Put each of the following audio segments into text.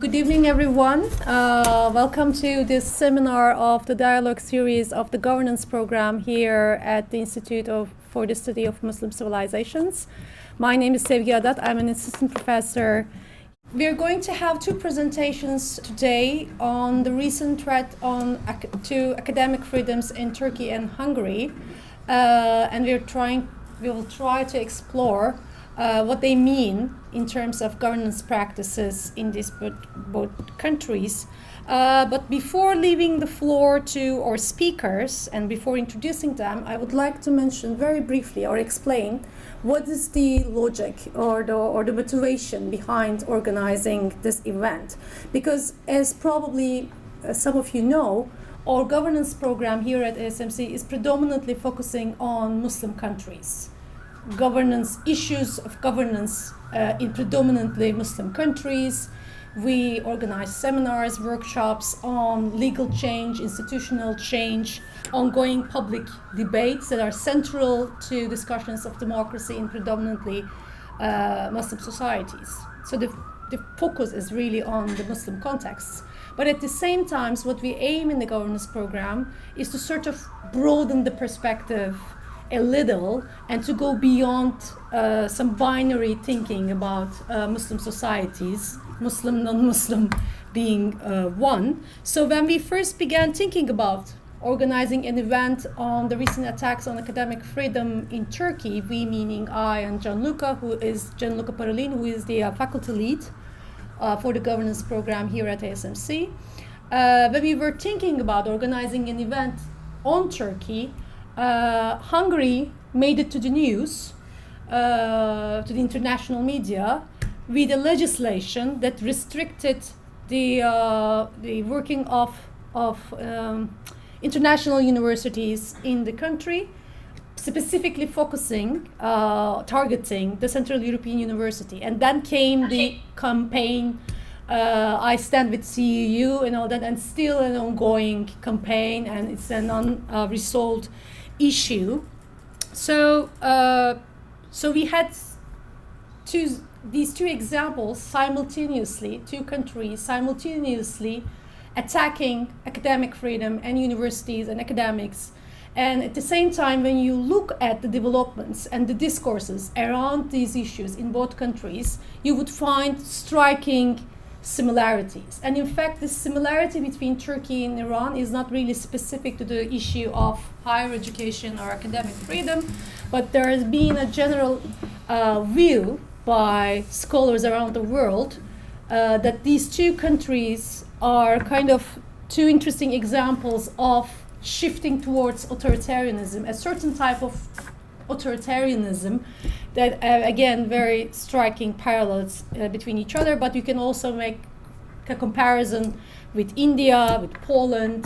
Good evening, everyone. Welcome to this seminar of the dialogue series of the governance program here at the Institute for the Study of Muslim Civilizations. My name is Melegh. I'm an assistant professor. We are going to have two presentations today on the recent threat to academic freedoms in Turkey and Hungary, and we will try to explore what they mean in terms of governance practices in these both countries. But before leaving the floor to our speakers and before introducing them, I would like to mention very briefly or explain what is the logic or the motivation behind organizing this event. Because as probably some of you know, our governance program here at ASMC is predominantly focusing on Muslim countries. Issues of governance in predominantly Muslim countries. We organize seminars, workshops on legal change, institutional change, ongoing public debates that are central to discussions of democracy in predominantly Muslim societies. So the focus is really on the Muslim contexts. But at the same time, what we aim in the governance program is to sort of broaden the perspective a little and to go beyond some binary thinking about Muslim societies, Muslim, non-Muslim being one. So when we first began thinking about organizing an event on the recent attacks on academic freedom in Turkey, we meaning I and Gianluca Parolin, who is the faculty lead for the governance program here at ASMC. When we were thinking about organizing an event on Turkey, Hungary made it to the news, to the international media, with a legislation that restricted the working of international universities in the country, specifically targeting the Central European University. And then came the campaign, I stand with CEU and all that, and still an ongoing campaign, and it's an unresolved issue. So we had these two examples simultaneously, two countries simultaneously attacking academic freedom and universities and academics. And at the same time, when you look at the developments and the discourses around these issues in both countries, you would find striking similarities. And in fact, the similarity between Turkey and Iran is not really specific to the issue of higher education or academic freedom, but there has been a general view by scholars around the world that these two countries are kind of two interesting examples of shifting towards authoritarianism, a certain type of authoritarianism that, again, very striking parallels between each other, but you can also make a comparison with India, with Poland,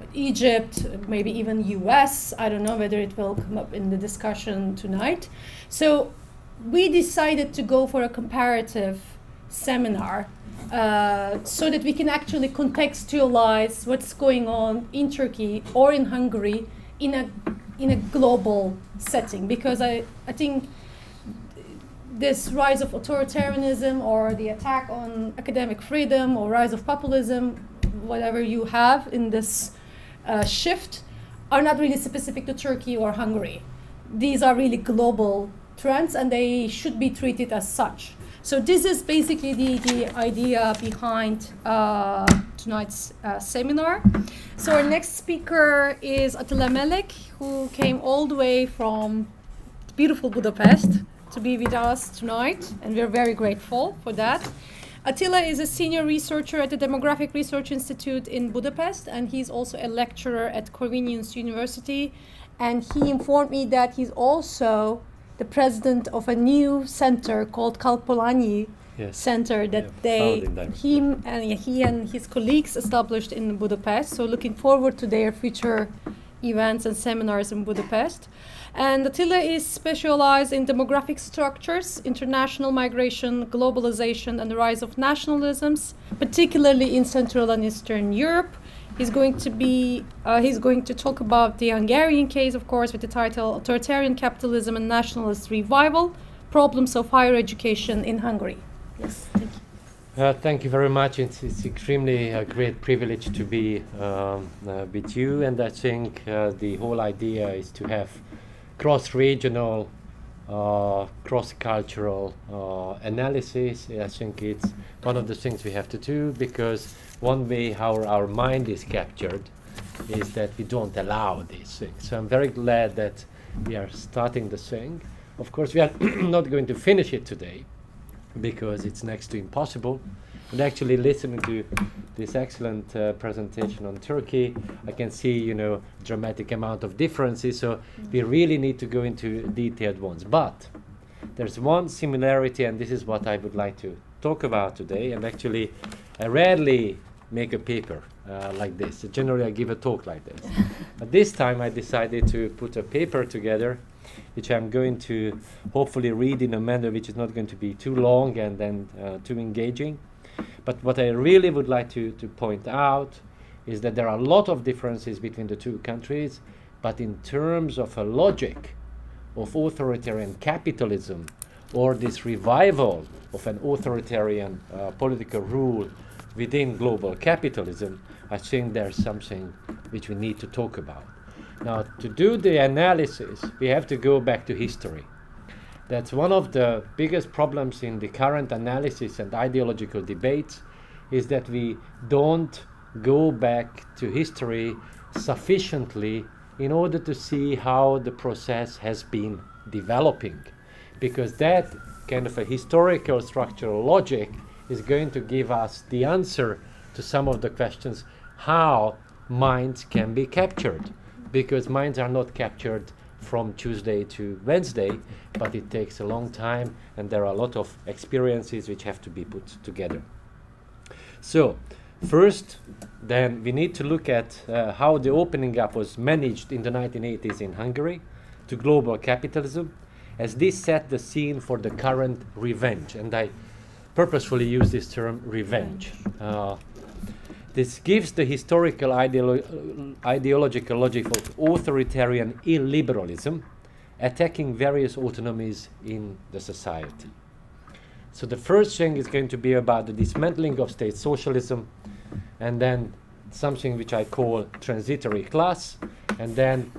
with Egypt, maybe even US. I don't know whether it will come up in the discussion tonight. So we decided to go for a comparative seminar so that we can actually contextualize what's going on in Turkey or in Hungary in a global setting, because I think this rise of authoritarianism or the attack on academic freedom or rise of populism, whatever you have in this shift, are not really specific to Turkey or Hungary. These are really global trends and they should be treated as such. So this is basically the idea behind tonight's seminar. So our next speaker is Attila Malik, who came all the way from beautiful Budapest to be with us tonight, and we're very grateful for that. Attila is a senior researcher at the Demographic Research Institute in Budapest, and he's also a lecturer at Corvinus University. And he informed me that he's also the president of a new center called Kalpolanyi Center that he and his colleagues established in Budapest. So looking forward to their future events and seminars in Budapest. And Attila is specialized in demographic structures, international migration, globalization, and the rise of nationalisms, particularly in Central and Eastern Europe. He's going to talk about the Hungarian case, of course, with the title Authoritarian Capitalism and Nationalist Revival, Problems of Higher Education in Hungary. Yes, thank you. Thank you very much. It's extremely a great privilege to be with you, and I think the whole idea is to have cross-regional, cross-cultural analysis. I think it's one of the things we have to do, because one way how our mind is captured is that we don't allow these things. So I'm very glad that we are starting the thing. Of course, we are not going to finish it today, because it's next to impossible. And actually, listening to this excellent presentation on Turkey, I can see, dramatic amount of differences. So we really need to go into detailed ones. But there's one similarity, and this is what I would like to talk about today. And actually, I rarely make a paper like this. Generally, I give a talk like this. But this time, I decided to put a paper together, which I'm going to hopefully read in a manner which is not going to be too long and then too engaging. But what I really would like to point out is that there are a lot of differences between the two countries, but in terms of a logic of authoritarian capitalism, or this revival of an authoritarian political rule within global capitalism, I think there's something which we need to talk about. Now, to do the analysis, we have to go back to history. That's one of the biggest problems in the current analysis and ideological debates, is that we don't go back to history sufficiently in order to see how the process has been developing. Because that kind of a historical structural logic is going to give us the answer to some of the questions how minds can be captured. Because minds are not captured from Tuesday to Wednesday, but it takes a long time, and there are a lot of experiences which have to be put together. So, first, then we need to look at how the opening up was managed in the 1980s in Hungary to global capitalism, as this set the scene for the current revenge. And I purposefully use this term, revenge. This gives the historical ideological logic of authoritarian illiberalism, attacking various autonomies in the society. So the first thing is going to be about the dismantling of state socialism, and then something which I call transitory class, and then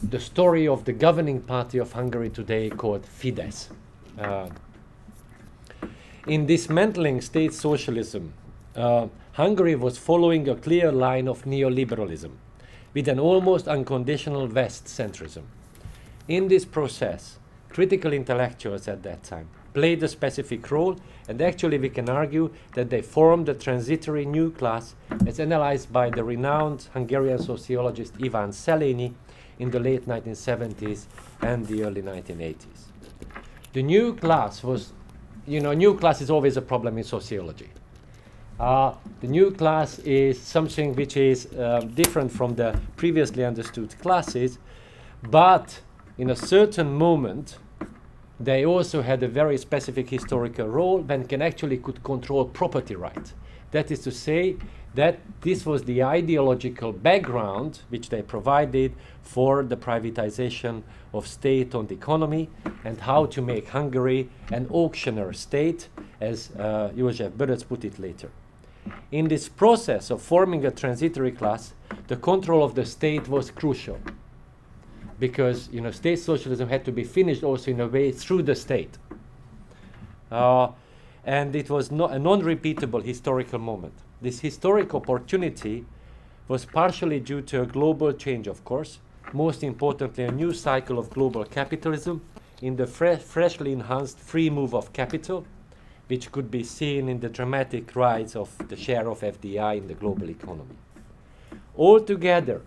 the story of the governing party of Hungary today called Fidesz. In dismantling state socialism, Hungary was following a clear line of neoliberalism with an almost unconditional West centrism. In this process, critical intellectuals at that time played a specific role, and actually we can argue that they formed a transitory new class as analyzed by the renowned Hungarian sociologist Ivan Szelényi in the late 1970s and the early 1980s. The new class was, new class is always a problem in sociology. The new class is something which is different from the previously understood classes, but in a certain moment, they also had a very specific historical role when can actually could control property rights. That is to say that this was the ideological background which they provided for the privatization of state-owned economy and how to make Hungary an auctioneer state, as József Böröc put it later. In this process of forming a transitory class, the control of the state was crucial, because state socialism had to be finished also in a way through the state. And it was a non-repeatable historical moment. This historic opportunity was partially due to a global change, of course, most importantly a new cycle of global capitalism in the freshly enhanced free move of capital, which could be seen in the dramatic rise of the share of FDI in the global economy. Altogether,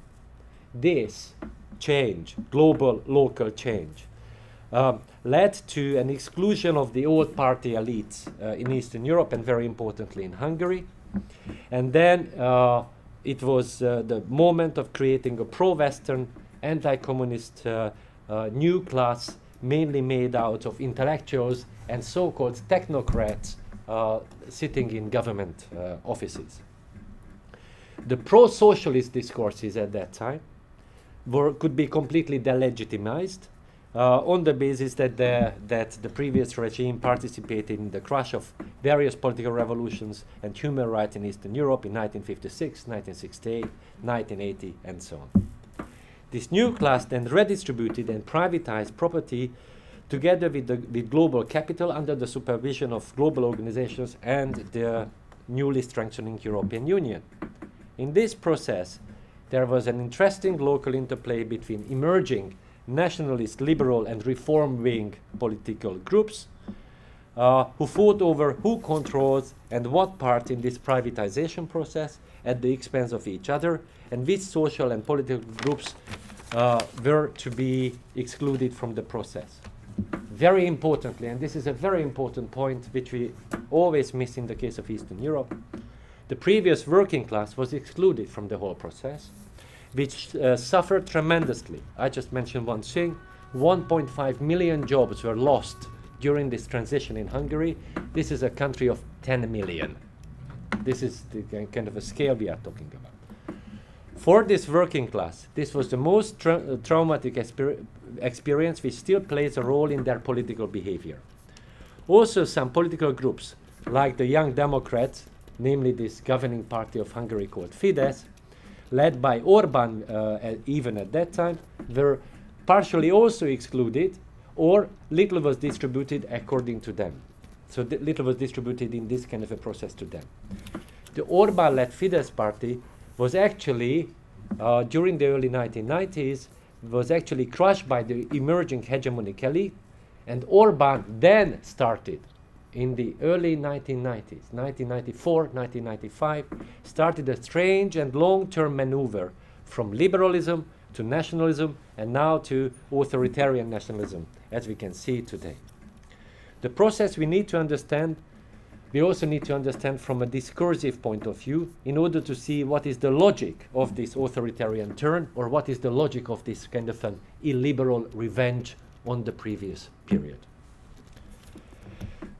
this change, global local change, led to an exclusion of the old party elites in Eastern Europe and very importantly in Hungary. And then it was the moment of creating a pro-Western, anti-communist new class, mainly made out of intellectuals and so-called technocrats sitting in government offices. The pro-socialist discourses at that time could be completely delegitimized, on the basis that the previous regime participated in the crush of various political revolutions and human rights in Eastern Europe in 1956, 1968, 1980, and so on. This new class then redistributed and privatized property together with global capital under the supervision of global organizations and the newly strengthening European Union. In this process, there was an interesting local interplay between emerging nationalist, liberal, and reform-wing political groups who fought over who controls and what part in this privatization process at the expense of each other, and which social and political groups were to be excluded from the process. Very importantly, and this is a very important point which we always miss in the case of Eastern Europe, the previous working class was excluded from the whole process, which suffered tremendously. I just mentioned one thing. 1.5 million jobs were lost during this transition in Hungary. This is a country of 10 million. This is the kind of a scale we are talking about. For this working class, this was the most traumatic experience, which still plays a role in their political behavior. Also, some political groups, like the Young Democrats, namely this governing party of Hungary called Fidesz, led by Orban even at that time, were partially also excluded, or little was distributed according to them. So little was distributed in this kind of a process to them. The Orban-led Fidesz party was actually, during the early 1990s, was actually crushed by the emerging hegemonic elite, and Orban then started in the early 1990s, 1994, 1995, started a strange and long-term maneuver from liberalism to nationalism and now to authoritarian nationalism, as we can see today. The process we need to understand, we also need to understand from a discursive point of view in order to see what is the logic of this authoritarian turn, or what is the logic of this kind of an illiberal revenge on the previous period.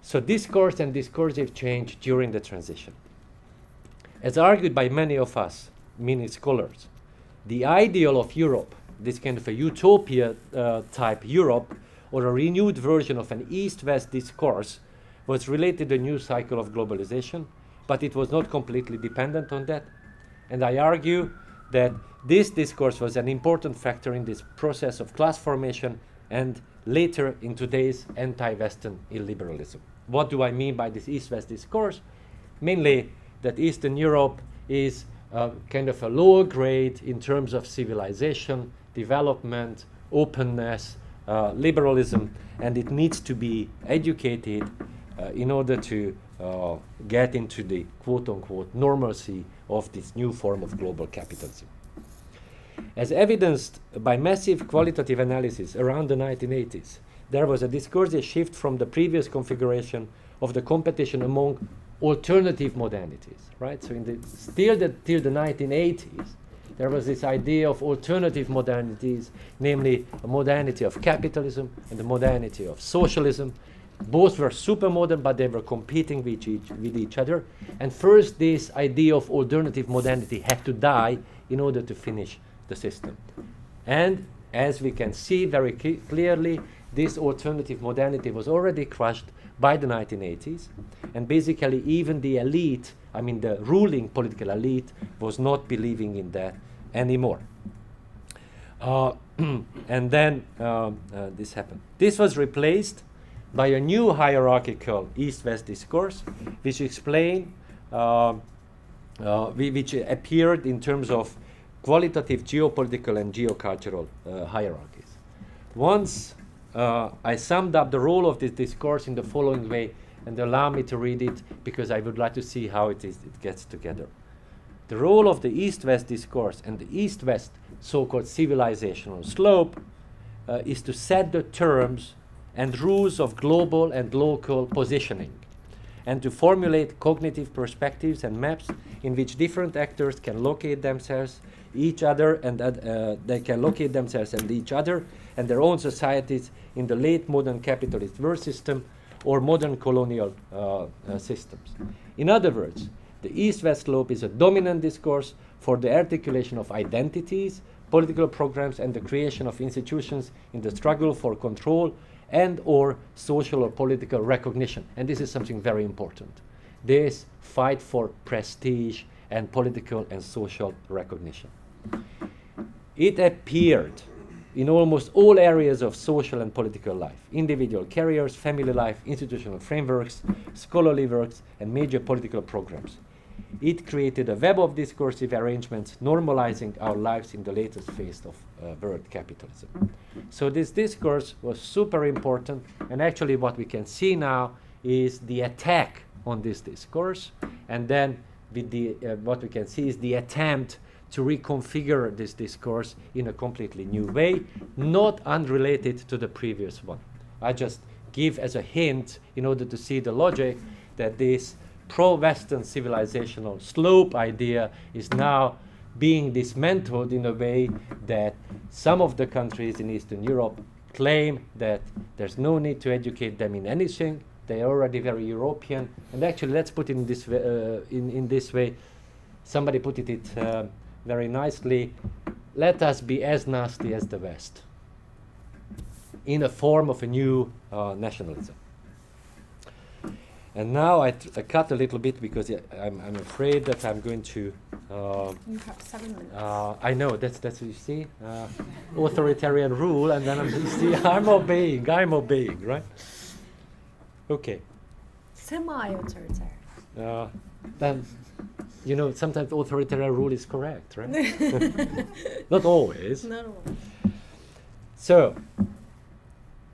So discourse and discursive change during the transition. As argued by many of us, meaning scholars, the ideal of Europe, this kind of a utopia type Europe, or a renewed version of an East-West discourse, was related to a new cycle of globalization, but it was not completely dependent on that. And I argue that this discourse was an important factor in this process of class formation and later in today's anti-Western illiberalism. What do I mean by this East-West discourse? Mainly that Eastern Europe is kind of a lower grade in terms of civilization, development, openness, liberalism, and it needs to be educated in order to get into the quote-unquote normalcy of this new form of global capitalism. As evidenced by massive qualitative analysis around the 1980s, there was a discursive shift from the previous configuration of the competition among alternative modernities, right? So till the 1980s, there was this idea of alternative modernities, namely a modernity of capitalism and the modernity of socialism. Both were super modern, but they were competing with each other. And first, this idea of alternative modernity had to die in order to finish the system. And as we can see very clearly, this alternative modernity was already crushed by the 1980s. And basically, even the elite, I mean the ruling political elite, was not believing in that anymore. And then this happened. This was replaced by a new hierarchical East-West discourse, which explained, which appeared in terms of qualitative geopolitical and geocultural hierarchies. Once I summed up the role of this discourse in the following way, and allow me to read it because I would like to see how it gets together. The role of the East-West discourse and the East-West so-called civilizational slope is to set the terms and rules of global and local positioning, and to formulate cognitive perspectives and maps in which different actors can locate themselves, each other, and they can locate themselves and each other and their own societies in the late modern capitalist world system or modern colonial systems. In other words, the East-West slope is a dominant discourse for the articulation of identities, political programs and the creation of institutions in the struggle for control and or social or political recognition. And this is something very important. This fight for prestige and political and social recognition. It appeared in almost all areas of social and political life: individual careers, family life, institutional frameworks, scholarly works, and major political programs. It created a web of discursive arrangements normalizing our lives in the latest phase of world capitalism. So this discourse was super important, and actually what we can see now is the attack on this discourse, and then with the what we can see is the attempt to reconfigure this discourse in a completely new way, not unrelated to the previous one. I just give as a hint, in order to see the logic, that this pro-Western civilizational slope idea is now being dismantled in a way that some of the countries in Eastern Europe claim that there's no need to educate them in anything. They are already very European. And actually, let's put it in this, in this way. Somebody put it very nicely. Let us be as nasty as the West, in a form of a new nationalism. And now I cut a little bit because I'm afraid that I'm going to. You have 7 minutes. I know that's you see, authoritarian rule, and then you see I'm obeying, right? Okay. Semi-authoritarian. Then, you know, sometimes authoritarian rule is correct, right? Not always. Not always. So,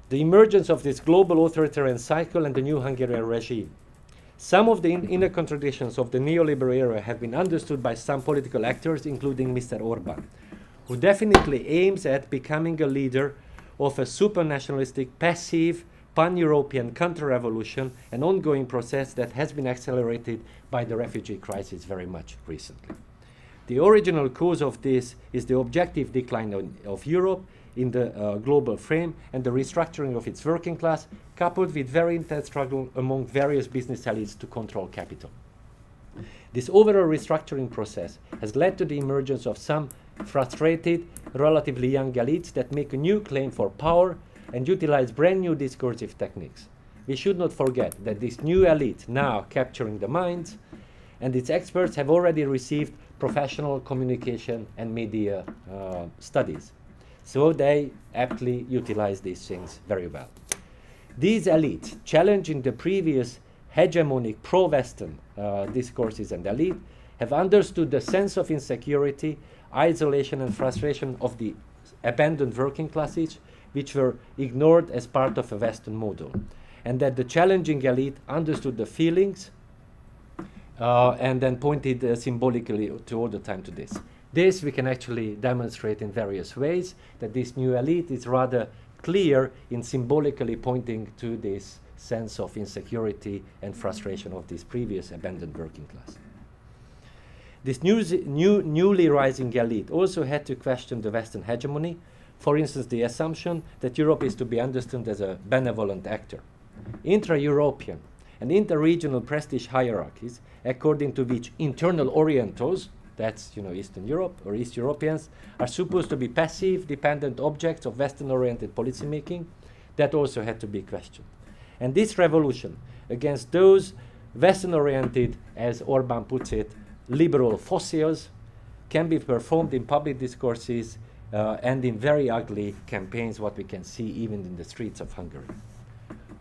the emergence of this global authoritarian cycle and the new Hungarian regime. Some of the inner contradictions of the neoliberal era have been understood by some political actors, including Mr. Orbán, who definitely aims at becoming a leader of a supranationalistic, passive, pan-European counter-revolution, an ongoing process that has been accelerated by the refugee crisis very much recently. The original cause of this is the objective decline of Europe in the global frame and the restructuring of its working class, coupled with very intense struggle among various business elites to control capital. This overall restructuring process has led to the emergence of some frustrated, relatively young elites that make a new claim for power and utilize brand new discursive techniques. We should not forget that this new elite, now capturing the minds, and its experts have already received professional communication and media studies. So they aptly utilize these things very well. These elites, challenging the previous hegemonic pro-Western discourses and elite, have understood the sense of insecurity, isolation and frustration of the abandoned working classes, which were ignored as part of a Western model. And that the challenging elite understood the feelings and then pointed symbolically to all the time to this. This we can actually demonstrate in various ways, that this new elite is rather clear in symbolically pointing to this sense of insecurity and frustration of this previous abandoned working class. This newly rising elite also had to question the Western hegemony, for instance, the assumption that Europe is to be understood as a benevolent actor. Intra-European and inter-regional prestige hierarchies, according to which internal Orientals, that's Eastern Europe or East Europeans, are supposed to be passive, dependent objects of Western-oriented policymaking, that also had to be questioned. And this revolution against those Western-oriented, as Orbán puts it, liberal fossils, can be performed in public discourses and in very ugly campaigns, what we can see even in the streets of Hungary.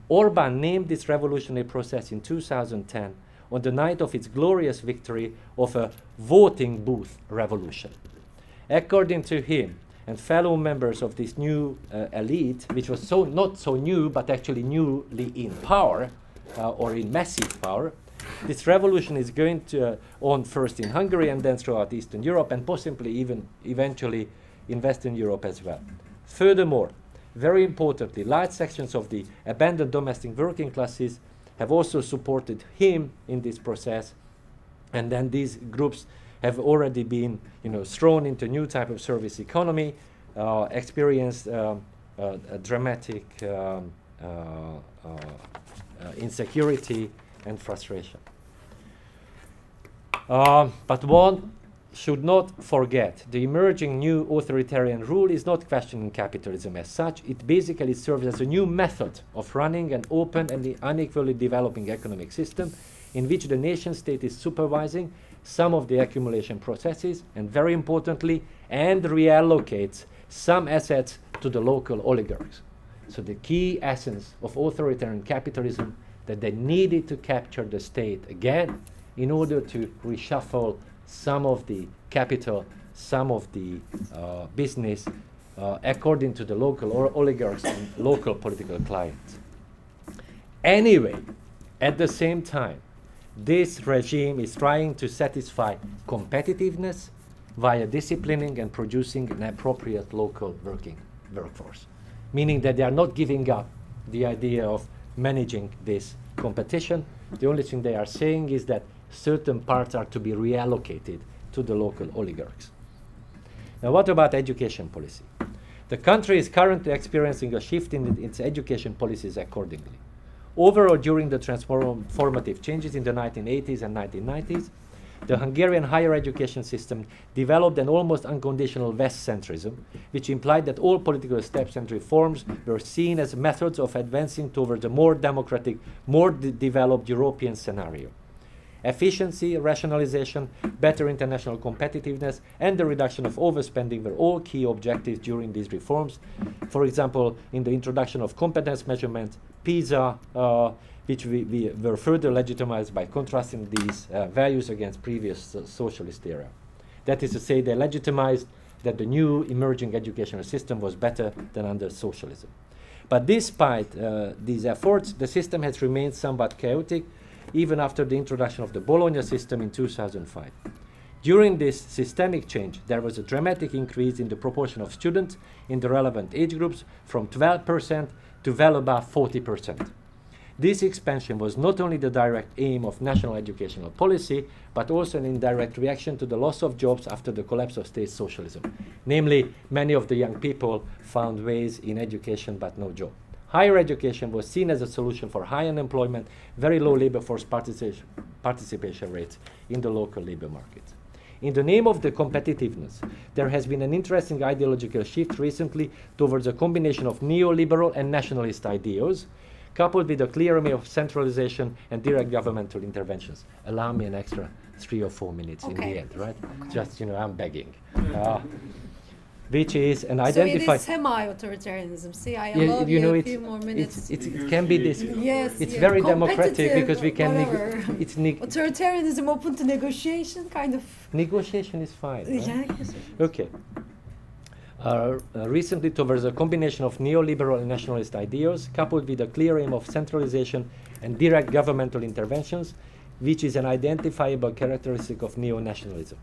Orbán named this revolutionary process in 2010 on the night of its glorious victory of a voting booth revolution. According to him and fellow members of this new elite, which was not so new, but actually newly in power, or in massive power, this revolution is going to on first in Hungary and then throughout Eastern Europe, and possibly even eventually in Western Europe as well. Furthermore, very importantly, large sections of the abandoned domestic working classes have also supported him in this process, and then these groups have already been thrown into a new type of service economy, experienced a dramatic insecurity and frustration. But one should not forget the emerging new authoritarian rule is not questioning capitalism as such. It basically serves as a new method of running an open and unequally developing economic system in which the nation state is supervising some of the accumulation processes and, very importantly, and reallocates some assets to the local oligarchs. So the key essence of authoritarian capitalism, that they needed to capture the state again in order to reshuffle some of the capital, some of the business, according to the local oligarchs and local political clients. Anyway, at the same time, this regime is trying to satisfy competitiveness via disciplining and producing an appropriate local workforce, meaning that they are not giving up the idea of managing this competition. The only thing they are saying is that certain parts are to be reallocated to the local oligarchs. Now, what about education policy? The country is currently experiencing a shift in its education policies accordingly. Overall, during the transformative changes in the 1980s and 1990s, the Hungarian higher education system developed an almost unconditional West-centrism, which implied that all political steps and reforms were seen as methods of advancing towards a more democratic, more developed European scenario. Efficiency, rationalization, better international competitiveness, and the reduction of overspending were all key objectives during these reforms. For example, in the introduction of competence measurement, PISA, which we were further legitimized by contrasting these values against previous socialist era. That is to say, they legitimized that the new emerging educational system was better than under socialism. But despite these efforts, the system has remained somewhat chaotic, even after the introduction of the Bologna system in 2005. During this systemic change, there was a dramatic increase in the proportion of students in the relevant age groups from 12% to well above 40%. This expansion was not only the direct aim of national educational policy, but also an indirect reaction to the loss of jobs after the collapse of state socialism. Namely, many of the young people found ways in education but no job. Higher education was seen as a solution for high unemployment, very low labor force participation rates in the local labor market. In the name of the competitiveness, there has been an interesting ideological shift recently towards a combination of neoliberal and nationalist ideas, coupled with a clear aim of centralization and direct governmental interventions. Allow me an extra 3 or 4 minutes in the end, right? Okay. Just, I'm begging. Which is an identified... So it is semi-authoritarianism. See, I Yeah, allow you know, a few more minutes. it can be this. Yes, It's yeah, very democratic competitive, because we can... whatever. It's Authoritarianism open to negotiation, kind of. negotiation is fine. Right? Yeah, yes. Okay. Recently, towards a combination of neoliberal and nationalist ideas, coupled with a clear aim of centralization and direct governmental interventions, which is an identifiable characteristic of neo-nationalism.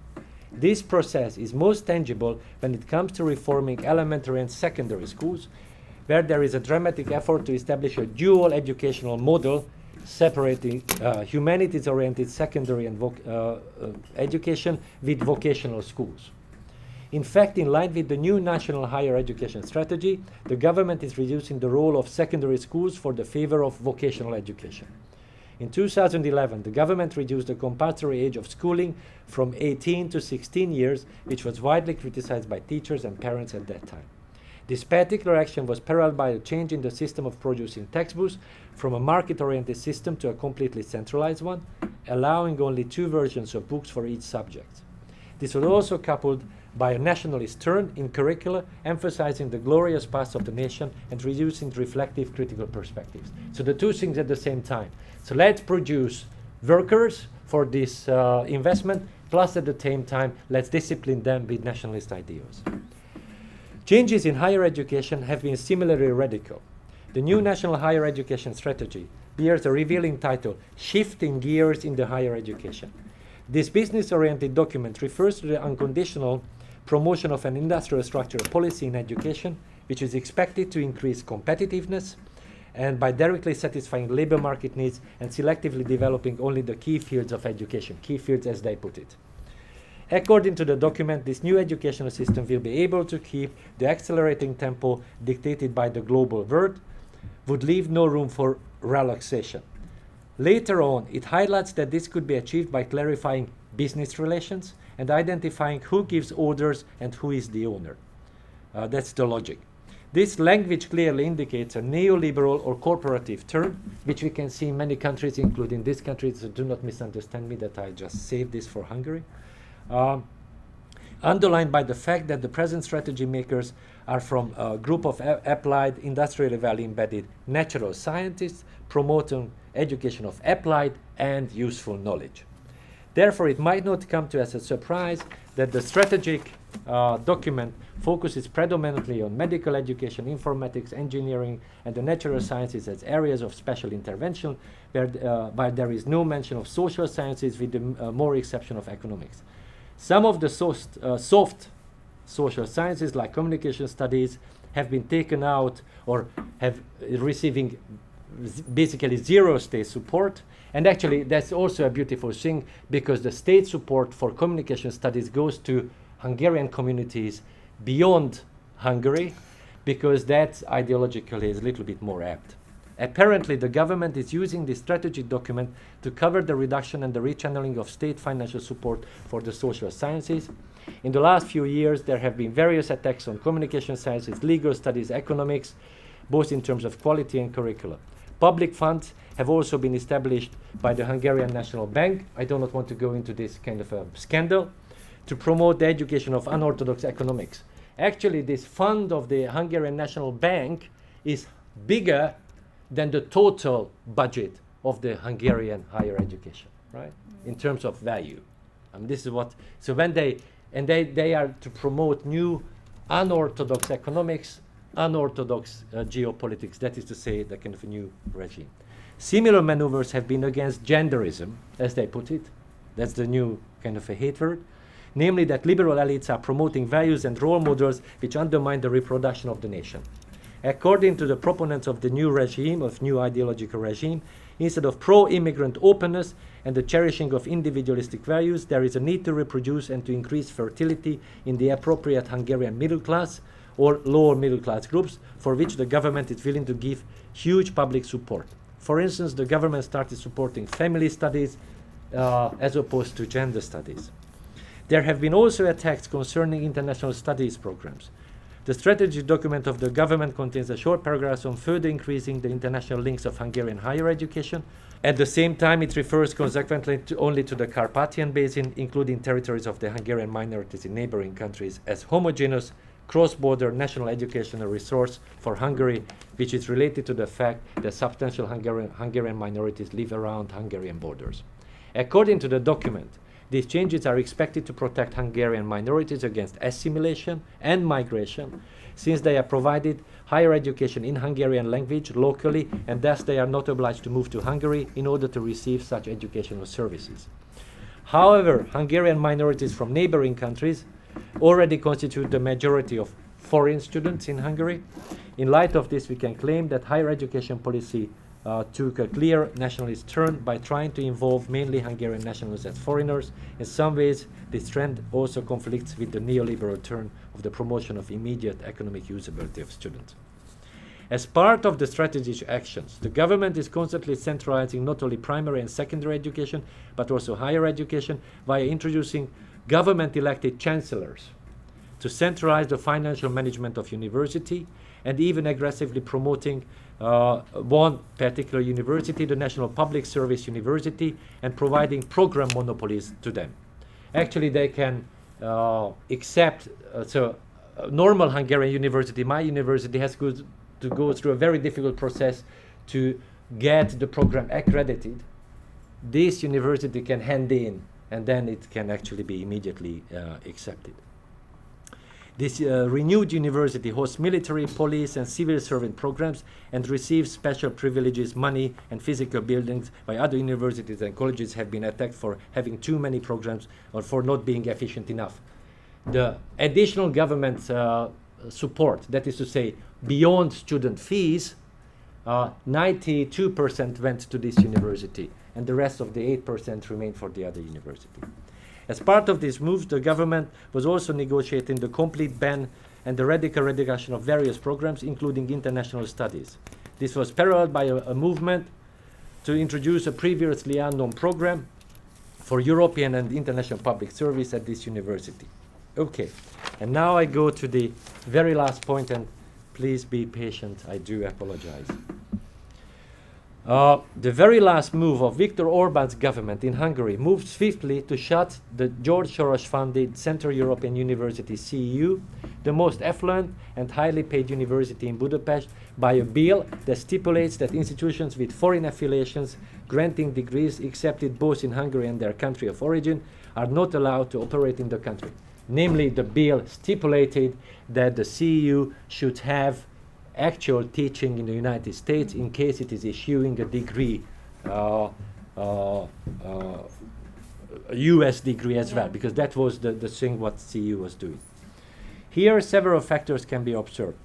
This process is most tangible when it comes to reforming elementary and secondary schools, where there is a dramatic effort to establish a dual educational model separating humanities-oriented secondary and education with vocational schools. In fact, in line with the new national higher education strategy, the government is reducing the role of secondary schools for the favor of vocational education. In 2011, the government reduced the compulsory age of schooling from 18 to 16 years, which was widely criticized by teachers and parents at that time. This particular action was paralleled by a change in the system of producing textbooks from a market-oriented system to a completely centralized one, allowing only 2 versions of books for each subject. This was also coupled by a nationalist turn in curricula, emphasizing the glorious past of the nation and reducing reflective critical perspectives. So the 2 things at the same time. So let's produce workers for this investment, plus at the same time, let's discipline them with nationalist ideas. Changes in higher education have been similarly radical. The new national higher education strategy bears a revealing title, Shifting Gears in the Higher Education. This business-oriented document refers to the unconditional promotion of an industrial structure policy in education, which is expected to increase competitiveness and by directly satisfying labor market needs and selectively developing only the key fields of education, key fields as they put it. According to the document, this new educational system will be able to keep the accelerating tempo dictated by the global world, would leave no room for relaxation. Later on, it highlights that this could be achieved by clarifying business relations and identifying who gives orders and who is the owner. That's the logic. This language clearly indicates a neoliberal or corporative turn, which we can see in many countries, including this country, so do not misunderstand me that I just saved this for Hungary. Underlined by the fact that the present strategy makers are from a group of applied, industrially well-embedded natural scientists promoting education of applied and useful knowledge. Therefore, it might not come to us as a surprise that the strategic document focuses predominantly on medical education, informatics, engineering, and the natural sciences as areas of special intervention, where there is no mention of social sciences, with the more exception of economics. Some of the soft social sciences, like communication studies, have been taken out or have receiving basically zero state support. And actually, that's also a beautiful thing, because the state support for communication studies goes to Hungarian communities beyond Hungary, because that ideologically is a little bit more apt. Apparently, the government is using this strategic document to cover the reduction and the rechanneling of state financial support for the social sciences. In the last few years, there have been various attacks on communication sciences, legal studies, economics, both in terms of quality and curricula. Public funds have also been established by the Hungarian National Bank. I do not want to go into this kind of a scandal, to promote the education of unorthodox economics. Actually, this fund of the Hungarian National Bank is bigger than the total budget of the Hungarian higher education, right? In terms of value. This is what, so when they are to promote new unorthodox economics, unorthodox geopolitics, that is to say, the kind of a new regime. Similar maneuvers have been against genderism, as they put it. That's the new kind of a hate word. Namely, that liberal elites are promoting values and role models which undermine the reproduction of the nation. According to the proponents of the new regime, of new ideological regime, instead of pro-immigrant openness and the cherishing of individualistic values, there is a need to reproduce and to increase fertility in the appropriate Hungarian middle class or lower middle class groups, for which the government is willing to give huge public support. For instance, the government started supporting family studies as opposed to gender studies. There have been also attacks concerning international studies programs. The strategy document of the government contains a short paragraph on further increasing the international links of Hungarian higher education. At the same time, it refers consequently only to the Carpathian Basin, including territories of the Hungarian minorities in neighboring countries, as homogeneous, cross-border national educational resource for Hungary, which is related to the fact that substantial Hungarian minorities live around Hungarian borders. According to the document, these changes are expected to protect Hungarian minorities against assimilation and migration, since they are provided higher education in Hungarian language locally, and thus they are not obliged to move to Hungary in order to receive such educational services. However, Hungarian minorities from neighboring countries already constitute the majority of foreign students in Hungary. In light of this, we can claim that higher education policy took a clear nationalist turn by trying to involve mainly Hungarian nationals as foreigners. In some ways, this trend also conflicts with the neoliberal turn of the promotion of immediate economic usability of students. As part of the strategic actions, the government is constantly centralizing not only primary and secondary education, but also higher education via introducing government-elected chancellors to centralize the financial management of university, and even aggressively promoting one particular university, the National Public Service University, and providing program monopolies to them. Actually, they can accept, normal Hungarian university, my university, has to go through a very difficult process to get the program accredited. This university can hand in, and then it can actually be immediately accepted. This renewed university hosts military, police, and civil servant programs and receives special privileges, money, and physical buildings, while other universities and colleges have been attacked for having too many programs or for not being efficient enough. The additional government support, that is to say, beyond student fees, 92% went to this university, and the rest of the 8% remained for the other university. As part of this move, the government was also negotiating the complete ban and the radical reduction of various programs, including international studies. This was paralleled by a movement to introduce a previously unknown program for European and international public service at this university. Okay, and now I go to the very last point, and please be patient, I do apologize. The very last move of Viktor Orban's government in Hungary moved swiftly to shut the George Soros-funded Central European University, CEU, the most affluent and highly paid university in Budapest, by a bill that stipulates that institutions with foreign affiliations granting degrees accepted both in Hungary and their country of origin are not allowed to operate in the country. Namely, the bill stipulated that the CEU should have actual teaching in the United States in case it is issuing a degree, a US degree as well, because that was the thing what CEU was doing. Here, several factors can be observed.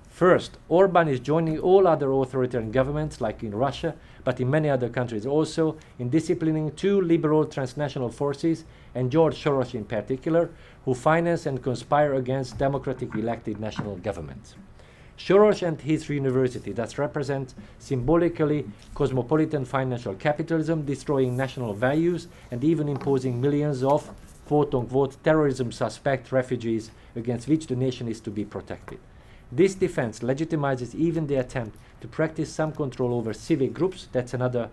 First, Orban is joining all other authoritarian governments, like in Russia, but in many other countries also, in disciplining two liberal transnational forces, and George Soros in particular, who finance and conspire against democratic elected national governments. Soros and his university thus represent symbolically cosmopolitan financial capitalism, destroying national values and even imposing millions of quote-unquote terrorism suspect refugees against which the nation is to be protected. This defense legitimizes even the attempt to practice some control over civic groups, that's another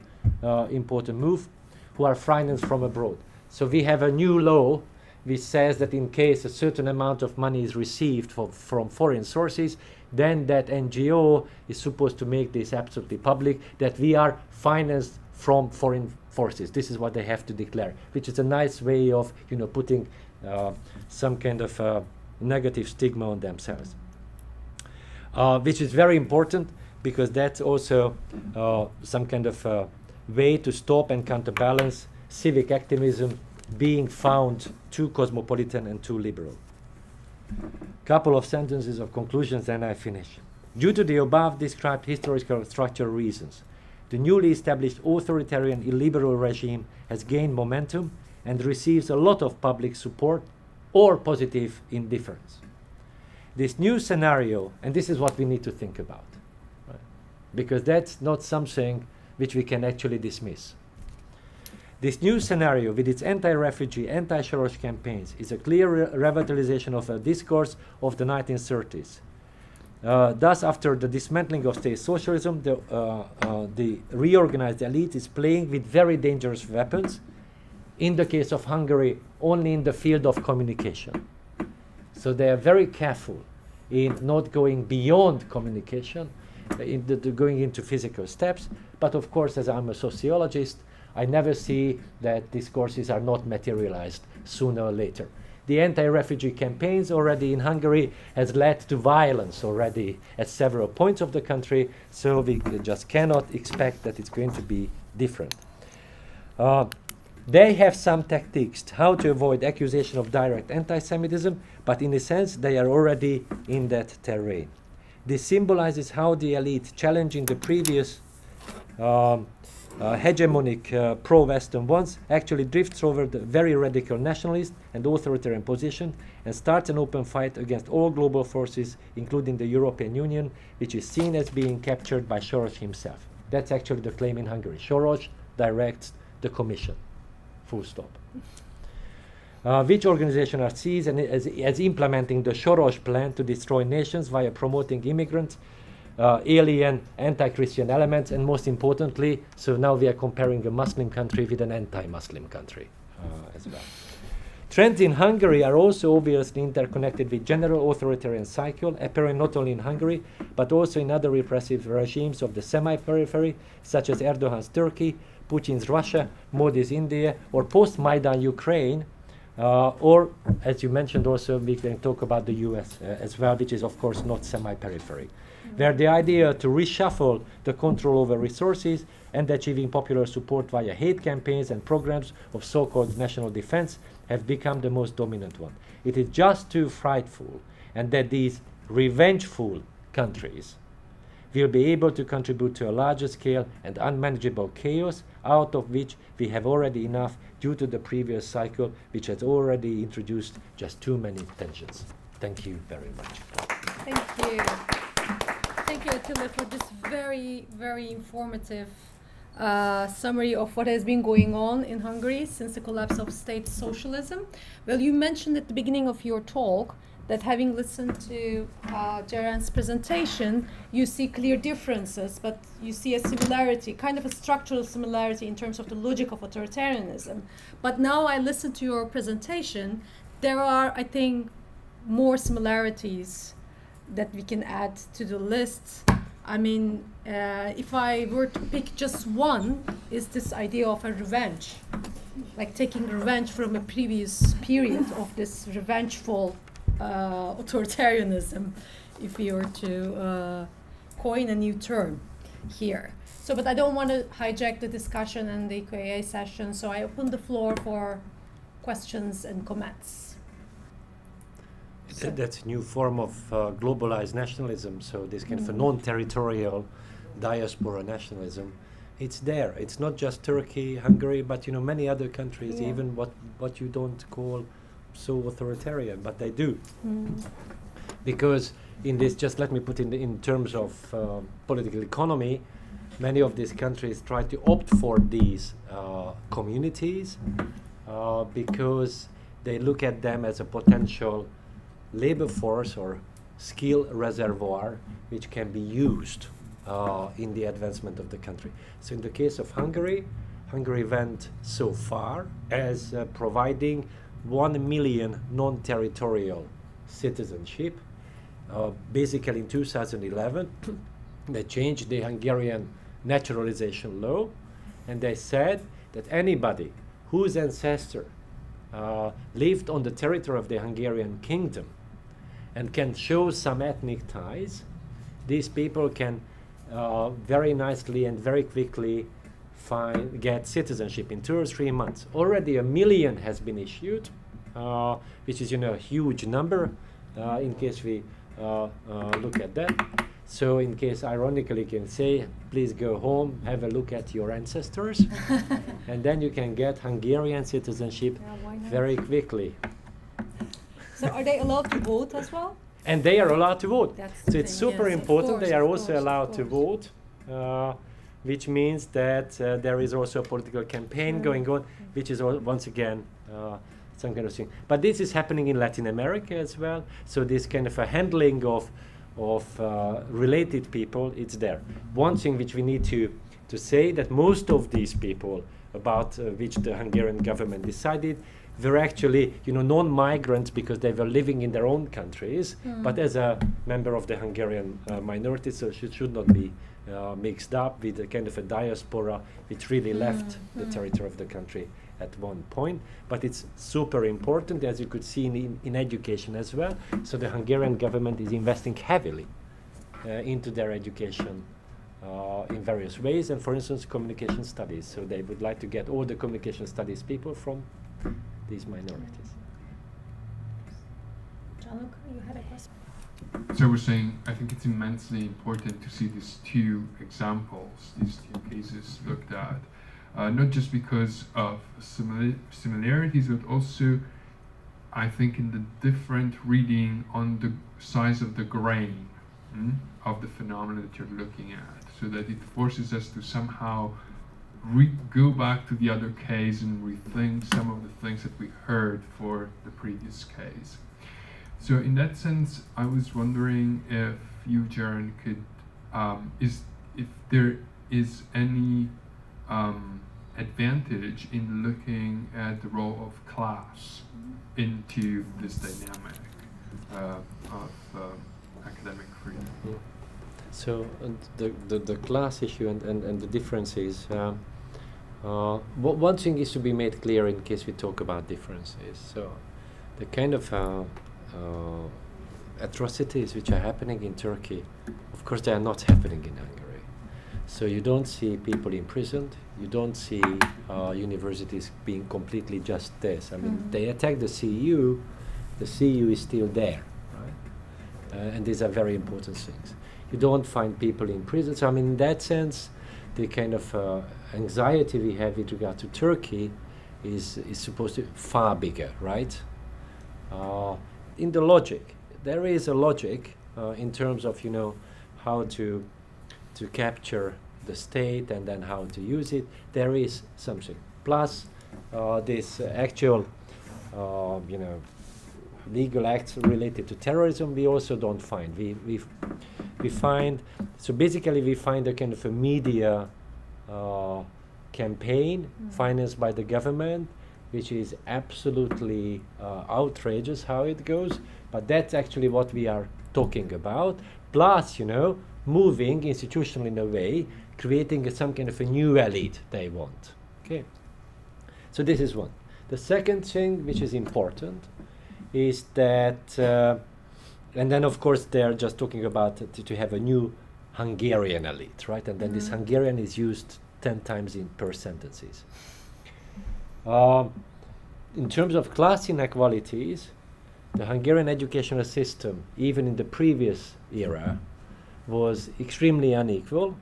important move, who are financed from abroad. So we have a new law which says that in case a certain amount of money is received from foreign sources, then that NGO is supposed to make this absolutely public, that we are financed from foreign forces. This is what they have to declare, which is a nice way of putting some kind of negative stigma on themselves. Which is very important, because that's also some kind of way to stop and counterbalance civic activism being found too cosmopolitan and too liberal. Couple of sentences of conclusions, then I finish. Due to the above described historical structural reasons, the newly established authoritarian illiberal regime has gained momentum and receives a lot of public support or positive indifference. This new scenario, and this is what we need to think about, right? Because that's not something which we can actually dismiss. This new scenario, with its anti-refugee, anti-Soros campaigns, is a clear revitalization of a discourse of the 1930s. Thus, after the dismantling of state socialism, the reorganized elite is playing with very dangerous weapons. In the case of Hungary, only in the field of communication. So they are very careful in not going beyond communication, going into physical steps. But of course, as I'm a sociologist, I never see that discourses are not materialized sooner or later. The anti-refugee campaigns already in Hungary has led to violence already at several points of the country, so we just cannot expect that it's going to be different. They have some tactics how to avoid accusation of direct anti-Semitism, but in a sense they are already in that terrain. This symbolizes how the elite, challenging the previous hegemonic pro-Western ones, actually drifts over the very radical nationalist and authoritarian position and starts an open fight against all global forces, including the European Union, which is seen as being captured by Soros himself. That's actually the claim in Hungary. Soros directs the Commission. Full stop. Which organizations are seized and as implementing the Soros plan to destroy nations via promoting immigrants, alien, anti-Christian elements, and most importantly, so now we are comparing a Muslim country with an anti-Muslim country as well. Trends in Hungary are also obviously interconnected with general authoritarian cycle, apparent not only in Hungary, but also in other repressive regimes of the semi-periphery, such as Erdogan's Turkey, Putin's Russia, Modi's India, or post-Maidan Ukraine, or, as you mentioned also, we can talk about the US as well, which is of course not semi-periphery, where the idea to reshuffle the control over resources and achieving popular support via hate campaigns and programs of so-called national defense have become the most dominant one. It is just too frightful, and that these revengeful countries will be able to contribute to a larger scale and unmanageable chaos, out of which we have already enough due to the previous cycle, which has already introduced just too many tensions. Thank you very much. Thank you. Thank you, Attila, for this very, very informative summary of what has been going on in Hungary since the collapse of state socialism. Well, you mentioned at the beginning of your talk that having listened to Ceren's presentation, you see clear differences, but you see a similarity, kind of a structural similarity in terms of the logic of authoritarianism. But now I listened to your presentation, there are, I think, more similarities that we can add to the list. I mean, if I were to pick just one, is this idea of a revenge, like taking revenge from a previous period of this revengeful authoritarianism, if we were to coin a new term here. So, but I don't want to hijack the discussion and the Q&A session, so I open the floor for questions and comments. That's a new form of globalized nationalism, so this kind of a non-territorial diaspora nationalism. It's there. It's not just Turkey, Hungary, but many other countries, even what you don't call so authoritarian, but they do. Because in this, just let me put in terms of political economy, many of these countries try to opt for these communities because they look at them as a potential labor force or skill reservoir which can be used in the advancement of the country. So in the case of Hungary, Hungary went so far as providing 1 million non-territorial citizenship. Basically in 2011, they changed the Hungarian naturalization law, and they said that anybody whose ancestor lived on the territory of the Hungarian kingdom and can show some ethnic ties, these people can very nicely and very quickly get citizenship in 2 or 3 months. Already 1 million has been issued, which is a huge number in case we look at that. So in case ironically can say, please go home, have a look at your ancestors, and then you can get Hungarian citizenship very quickly. So are they allowed to vote as well? And they are allowed to vote. That's So it's super important. They are also allowed to vote, which means that there is also a political campaign going on, which is once again some kind of thing. But this is happening in Latin America as well. So this kind of a handling of related people, it's there. One thing which we need to say that most of these people about which the Hungarian government decided were actually non-migrants because they were living in their own countries, but as a member of the Hungarian minority, so it should not be mixed up with a kind of a diaspora which really left the territory of the country at one point. But it's super important, as you could see in education as well. So the Hungarian government is investing heavily into their education in various ways, and for instance communication studies. So they would like to get all the communication studies people from these minorities. Gianluca, you had a question? So we're saying, I think it's immensely important to see these two examples, these two cases looked at, not just because of similarities, but also, I think, in the different reading on the size of the grain of the phenomena that you're looking at, so that it forces us to somehow go back to the other case and rethink some of the things that we heard for the previous case. So in that sense, I was wondering if you, Jaren, could, if there is any advantage in looking at the role of class into this dynamic of academic freedom. So the class issue and the differences. One thing is to be made clear in case we talk about differences. So the kind of atrocities which are happening in Turkey, of course they are not happening in Hungary. So you don't see people imprisoned, you don't see universities being completely just this. I mean, they attack the CEU is still there, right? And these are very important things. You don't find people in prison. So I mean, in that sense, the kind of anxiety we have with regard to Turkey is supposed to be far bigger, right? In the logic, there is a logic in terms of how to capture the state and then how to use it. There is something. Plus, this actual, legal acts related to terrorism, we also don't find. We find, so basically we find a kind of a media campaign financed by the government, which is absolutely outrageous how it goes, but that's actually what we are talking about. Plus, moving institutional in a way, creating some kind of a new elite they want. Okay. So this is one. The second thing which is important is that, and then of course they're just talking about to have a new Hungarian elite, right? And then this Hungarian is used 10 times per sentences. In terms of class inequalities, the Hungarian educational system, even in the previous era, was extremely unequal.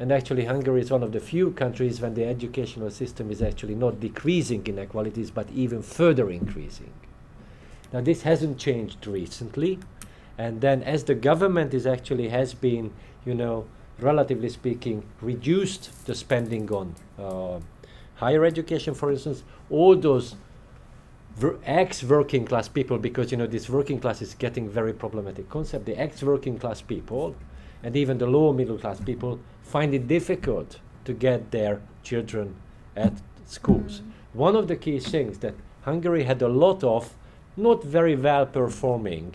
And actually Hungary is one of the few countries when the educational system is actually not decreasing inequalities, but even further increasing. Now this hasn't changed recently. And then as the government has been, relatively speaking, reduced the spending on higher education, for instance, all those ex-working class people, because this working class is getting very problematic concept, the ex-working class people and even the lower middle class people find it difficult to get their children at schools. One of the key things that Hungary had a lot of not very well performing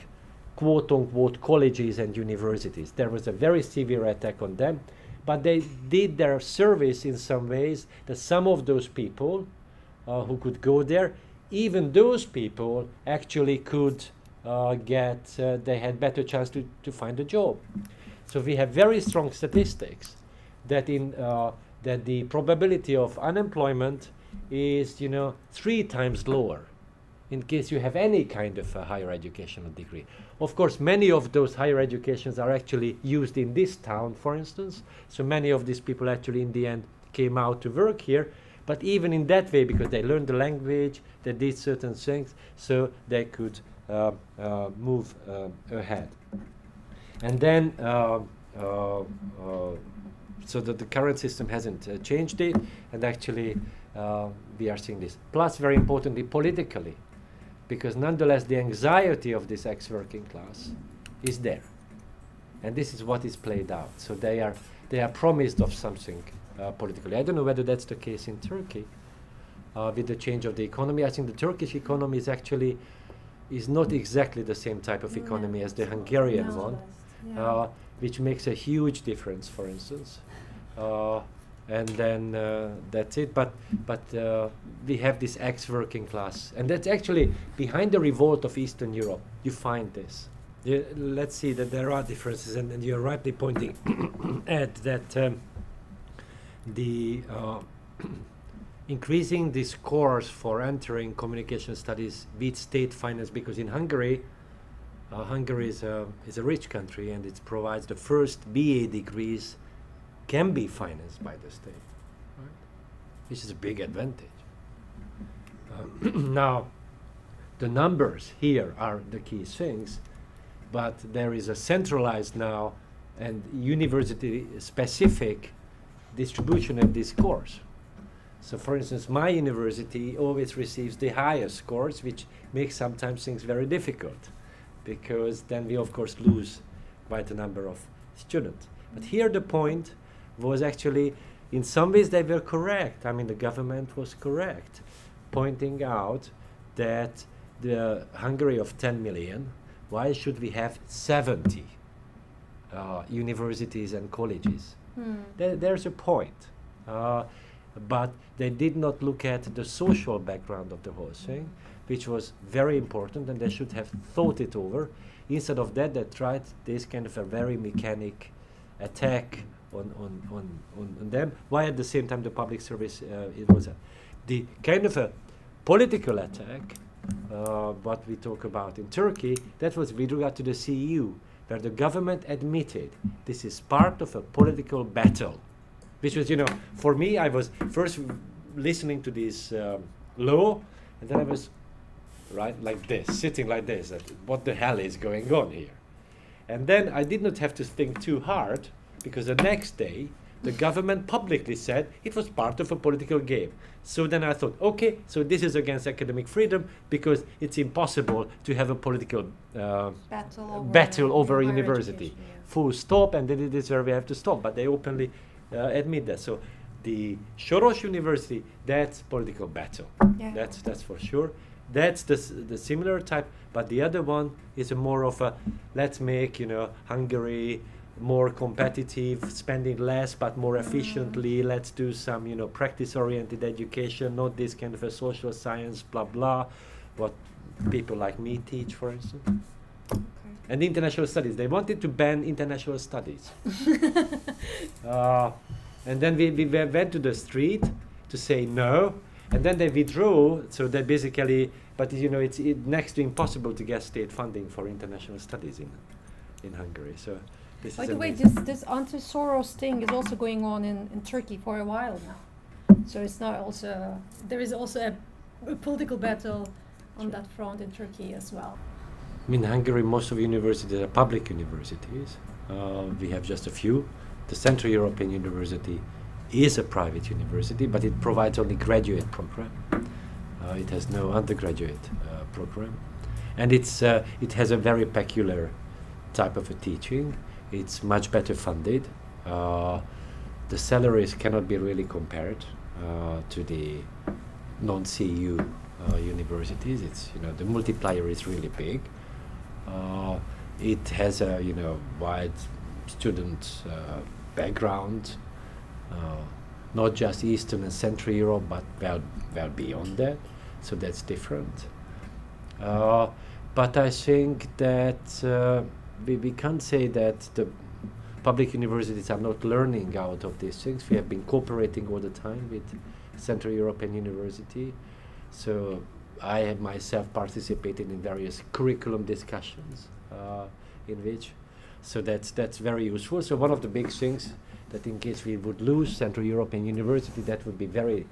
quote-unquote colleges and universities. There was a very severe attack on them, but they did their service in some ways that some of those people who could go there, even those people actually could they had better chance to find a job. So we have very strong statistics that that the probability of unemployment is 3 times lower in case you have any kind of a higher educational degree. Of course, many of those higher educations are actually used in this town, for instance. So many of these people actually in the end came out to work here. But even in that way, because they learned the language, they did certain things, so they could move ahead. And then, so that the current system hasn't changed it, and actually we are seeing this. Plus, very importantly, politically, because nonetheless the anxiety of this ex-working class is there. And this is what is played out. So they are promised of something politically. I don't know whether that's the case in Turkey with the change of the economy. I think the Turkish economy is not exactly the same type of economy as the Hungarian one, which makes a huge difference, for instance. And then that's it. But we have this ex-working class, and that's actually behind the revolt of Eastern Europe. You find this. Let's see that there are differences, and you're rightly pointing at that the increasing the scores for entering communication studies beats state finance, because in Hungary, Hungary is a rich country, and it provides the first BA degrees can be financed by the state, right? Which is a big advantage. Now, the numbers here are the key things, but there is a centralized now and university-specific distribution of these scores. So, for instance, my university always receives the highest scores, which makes sometimes things very difficult, because then we, of course, lose quite a number of students. But here the point was actually, in some ways they were correct. I mean, the government was correct, pointing out that the Hungary of 10 million, why should we have 70 universities and colleges? There's a point. But they did not look at the social background of the whole thing, which was very important, and they should have thought it over. Instead of that, they tried this kind of a very mechanic attack on them, while at the same time the public service, it was the kind of a political attack, what we talk about in Turkey, that was with regard to the CEU, where the government admitted this is part of a political battle, which was, for me, I was first listening to this law, and then I was, like this, sitting like this, what the hell is going on here? And then I did not have to think too hard, because the next day the government publicly said it was part of a political game. So then I thought, okay, so this is against academic freedom because it's impossible to have a political battle over higher university. education, yeah. Full stop, and then it is where we have to stop. But they openly admit that. So the Soros University, that's political battle. Yeah. That's for sure. That's the similar type. But the other one is a more of a, let's make, Hungary more competitive, spending less but more efficiently. Let's do some, practice-oriented education, not this kind of a social science, blah, blah, what people like me teach, for instance. Okay. And international studies. They wanted to ban international studies. And then we went to the street to say no, and then they withdrew, so they basically, but it's next to impossible to get state funding for international studies in Hungary. So this By is the way, amazing. this anti-Soros thing is also going on in Turkey for a while now. So it's not also, there is also a political battle on that front in Turkey as well. In Hungary, most of universities are public universities. We have just a few. The Central European University is a private university, but it provides only graduate program. It has no undergraduate program. And it has a very peculiar type of a teaching. It's much better funded. The salaries cannot be really compared to the non-CEU universities. It's the multiplier is really big. It has a wide student background, not just Eastern and Central Europe, but well beyond that. So that's different. But I think that we can't say that the public universities are not learning out of these things. We have been cooperating all the time with Central European University. So I have myself participated in various curriculum discussions in which, so that's very useful. So one of the big things that in case we would lose Central European University, that would be very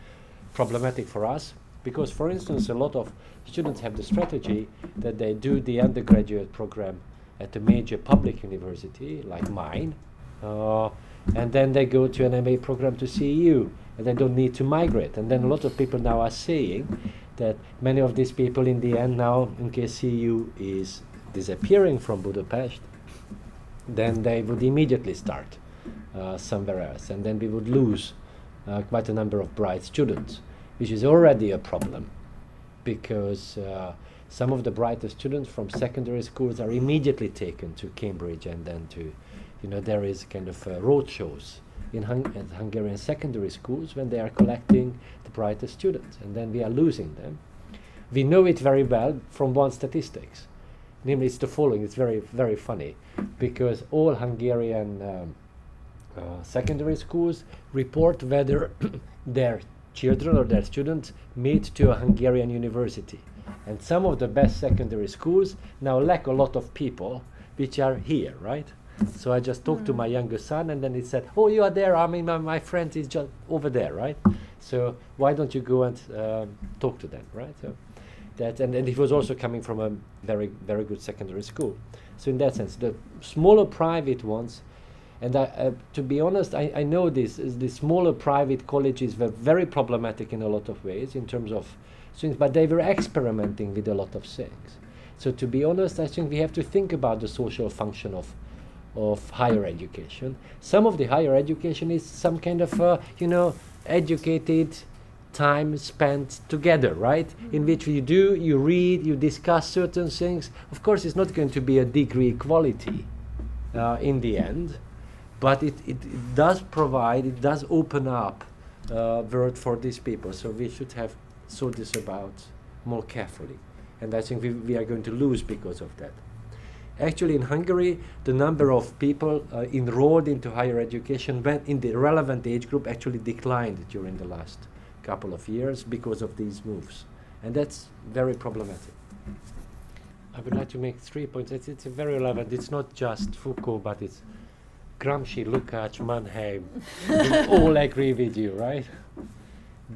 problematic for us, because for instance a lot of students have the strategy that they do the undergraduate program at a major public university like mine, and then they go to an MA program to CEU, and they don't need to migrate. And then a lot of people now are saying that many of these people in the end now, in case CEU is disappearing from Budapest, then they would immediately start somewhere else, and then we would lose quite a number of bright students, which is already a problem, because some of the brightest students from secondary schools are immediately taken to Cambridge, and then to, there is kind of road shows in Hungarian secondary schools when they are collecting the brightest students, and then we are losing them. We know it very well from one statistics. Namely, it's the following. It's very, very funny, because all Hungarian secondary schools report whether their children or their students meet to a Hungarian university. And some of the best secondary schools now lack a lot of people which are here, right? So I just talked to my younger son, and then he said, "Oh, you are there. I mean, my friend is just over there, right? So why don't you go and talk to them, right?" So that, and he was also coming from a very, very good secondary school. So in that sense, the smaller private ones, and to be honest, I know the smaller private colleges were very problematic in a lot of ways in terms of things, but they were experimenting with a lot of things. So to be honest, I think we have to think about the social function of higher education. Some of the higher education is some kind of educated time spent together, right? In which you read, you discuss certain things. Of course, it's not going to be a degree quality in the end, but it does provide, it does open up world for these people. So we should have thought this about more carefully. And I think we are going to lose because of that. Actually, in Hungary, the number of people enrolled into higher education in the relevant age group actually declined during the last couple of years because of these moves. And that's very problematic. I would like to make 3 points. It's very relevant. It's not just Foucault, but it's Gramsci, Lukács, Mannheim. We all agree with you, right?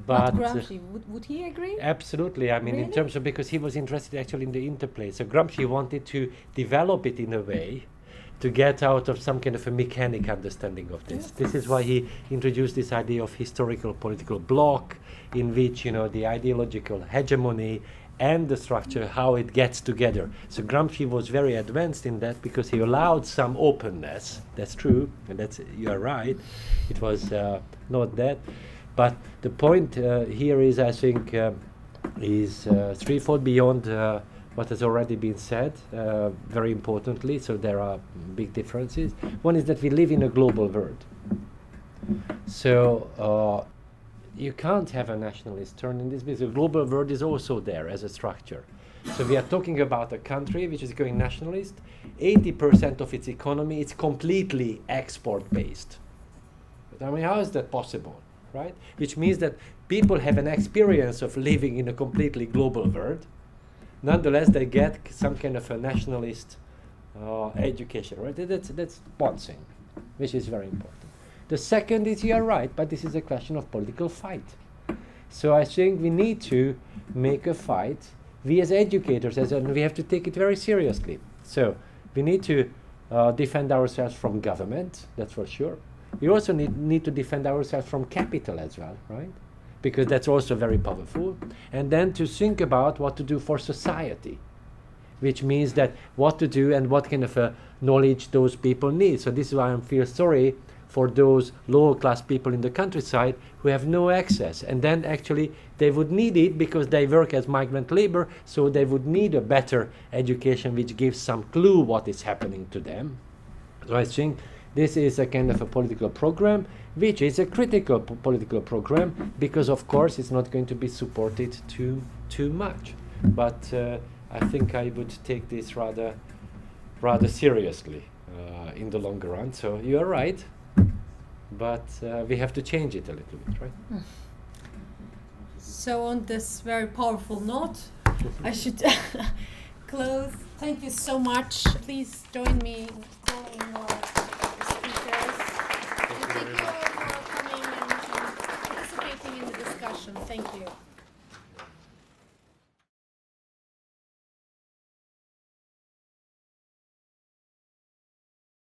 But Gramsci, would he agree? Absolutely. I mean, Really? in terms of, because he was interested actually in the interplay. So Gramsci wanted to develop it in a way to get out of some kind of a mechanic understanding of this. This is why he introduced this idea of historical political bloc, in which, you know, the ideological hegemony and the structure, how it gets together. So Gramsci was very advanced in that because he allowed some openness. That's true, and that's, you are right. It was not that. But the point here is, I think, is threefold beyond what has already been said, very importantly. So there are big differences. One is that we live in a global world. So you can't have a nationalist turn in this because the global world is also there as a structure. So we are talking about a country which is going nationalist. 80% of its economy is completely export-based. But I mean, how is that possible, right? Which means that people have an experience of living in a completely global world. Nonetheless, they get some kind of a nationalist education, right? That's one thing, which is very important. The second is, you are right, but this is a question of political fight. So I think we need to make a fight. We as educators, and we have to take it very seriously. So we need to defend ourselves from government, that's for sure. We also need to defend ourselves from capital as well, right? Because that's also very powerful. And then to think about what to do for society, which means that what to do and what kind of knowledge those people need. So this is why I feel sorry for those lower class people in the countryside who have no access. And then actually they would need it because they work as migrant labor, so they would need a better education which gives some clue what is happening to them. So I think this is a kind of a political program, which is a critical political program, because of course it's not going to be supported too much. But I think I would take this rather seriously in the longer run. So you are right, but we have to change it a little bit, right? So on this very powerful note, I should close. Thank you so much. Please join me in calling more speakers. Thank you all for coming and participating in the discussion. Thank you.